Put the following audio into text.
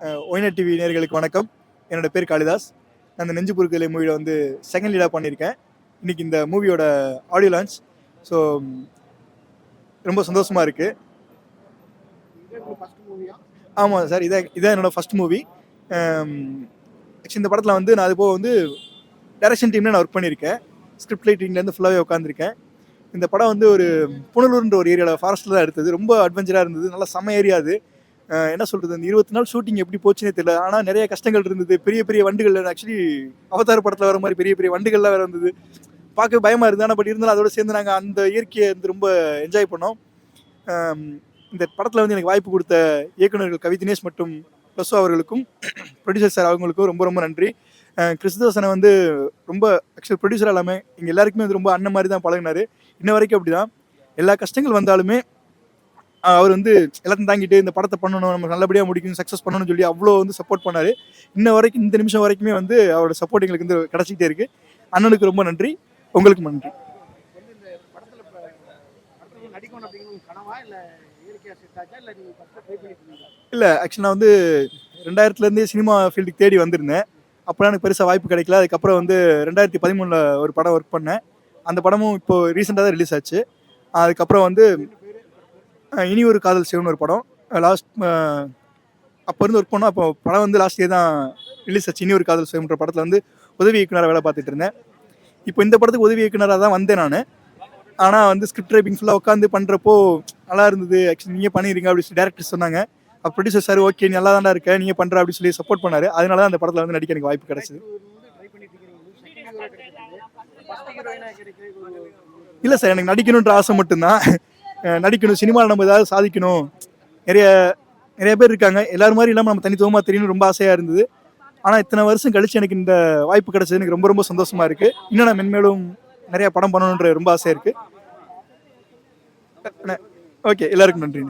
Ynet TV நேயர்களுக்கு வணக்கம். என்னோட பேர் காளிதாஸ். நான் இந்த நெஞ்சு பொறுக்கலை மூவியில் வந்து செகண்ட் லீடாக பண்ணியிருக்கேன். இன்னைக்கு இந்த மூவியோட ஆடியோ லான்ச். ஸோ ரொம்ப சந்தோஷமாக இருக்குது. ஆமாம் சார், இதான் என்னோட ஃபர்ஸ்ட் மூவி. ஆக்சுவலி இந்த படத்தில் வந்து நான் அது போக வந்து டைரக்ஷன் டீம்ல நான் ஒர்க் பண்ணியிருக்கேன். ஸ்கிரிப்ட் ரைட்டிங்லேருந்து ஃபுல்லாகவே உட்காந்துருக்கேன். இந்த படம் வந்து ஒரு புனலூர்ன்ற ஒரு ஏரியாவில் ஃபாரஸ்ட்டில் தான் எடுத்தது. ரொம்ப அட்வென்ச்சராக இருந்தது. நல்லா செம்ம ஏரியா அது. என்ன சொல்கிறது, அந்த 20 நாள் ஷூட்டிங் எப்படி போச்சுன்னே தெரியல. ஆனால் நிறைய கஷ்டங்கள் இருந்தது. பெரிய பெரிய வண்டுகள், ஆக்சுவலி அவதார் படத்தில் வர மாதிரி பெரிய பெரிய வண்டுகள்லாம் வேறு இருந்தது. பார்க்க பயமாக இருந்தது. ஆனால் பட் இருந்தாலும் அதோட சேர்ந்து நாங்கள் அந்த இயற்கையை வந்து ரொம்ப என்ஜாய் பண்ணோம். இந்த படத்தில் வந்து எனக்கு வாய்ப்பு கொடுத்த இயக்குநர்கள் கவி தினேஷ் மற்றும் ப்ளஸ் அவர்களுக்கும் ப்ரொடியூசர் சார் அவங்களுக்கும் ரொம்ப ரொம்ப நன்றி. கிறிஸ்துவசனை வந்து ரொம்ப ஆக்சுவல் ப்ரொடியூசர் எல்லாமே எங்கள் எல்லாருக்குமே வந்து ரொம்ப அண்ணன் மாதிரி தான் பழகினார். இன்ன வரைக்கும் அப்படி தான். எல்லா கஷ்டங்கள் வந்தாலுமே அவர் வந்து எல்லாத்தையும் தாங்கிட்டு இந்த படத்தை பண்ணணும், நம்ம நல்லபடியாக முடிக்கணும், சக்ஸஸ் பண்ணணும்னு சொல்லி அவ்வளோ வந்து சப்போர்ட் பண்ணார். இன்ன வரைக்கும் இந்த நிமிஷம் வரைக்குமே வந்து அவரோட சப்போர்ட் எங்களுக்கு வந்து கிடச்சிக்கிட்டே இருக்குது. அண்ணனுக்கு ரொம்ப நன்றி, உங்களுக்கு நன்றி. இல்லை, ஆக்சுவலி நான் வந்து 2000 சினிமா ஃபீல்டுக்கு தேடி வந்திருந்தேன். அப்போலாம் எனக்கு பெருசாக வாய்ப்பு கிடைக்கல. அதுக்கப்புறம் வந்து 2013 ஒரு படம் ஒர்க் பண்ணேன். அந்த படமும் இப்போ ரீசெண்டாக தான் ரிலீஸ் ஆச்சு. அதுக்கப்புறம் வந்து இனி ஒரு காதல் செய்யணும்னு ஒரு படம் லாஸ்ட் அப்போ இருந்து ஒர்க் பண்ணோம். அப்போ படம் வந்து லாஸ்ட் இயர் தான் ரிலீஸ் ஆச்சு. இனி ஒரு காதல் செய்யணுன்ற படத்தில் வந்து உதவி இயக்குனராக வேலை பார்த்துட்டு இருந்தேன். இப்போ இந்த படத்துக்கு உதவி இயக்குனராக தான் வந்தேன் நான். ஆனால் வந்து ஸ்கிரிப்ட் ரைட்டிங் ஃபுல்லாக உட்காந்து பண்ணுறப்போ நல்லா இருந்தது. ஆக்சுவலி நீங்கள் பண்ணிடுங்க அப்படின்னு சொல்லி டேரக்டர் சொன்னாங்க. அப்போ ப்ரொடியூசர் சார் ஓகே நல்லா தான்டா இருக்க, நீங்கள் பண்ணுற அப்படின்னு சொல்லி சப்போர்ட் பண்ணார். அதனால தான் அந்த படத்தில் வந்து நடிக்க எனக்கு வாய்ப்பு கிடைச்சிது. இல்லை சார், எனக்கு நடிக்கணுன்ற ஆசை மட்டும்தான். நடிக்கணும், சினிமாவில் நம்ம ஏதாவது சாதிக்கணும். நிறைய பேர் இருக்காங்க, எல்லாரும் மாதிரி இல்லாமல் நம்ம தனித்துவமாக தெரியணும் ரொம்ப ஆசையாக இருந்தது. ஆனால் இத்தனை வருஷம் கழிச்சு எனக்கு இந்த வாய்ப்பு கிடைச்சது எனக்கு ரொம்ப ரொம்ப சந்தோஷமாக இருக்குது. இன்னும் நான் மென்மேலும் நிறைய படம் பண்ணணுன்ற ரொம்ப ஆசையாக இருக்குது. ஓகே, எல்லாருக்கும் நன்றி.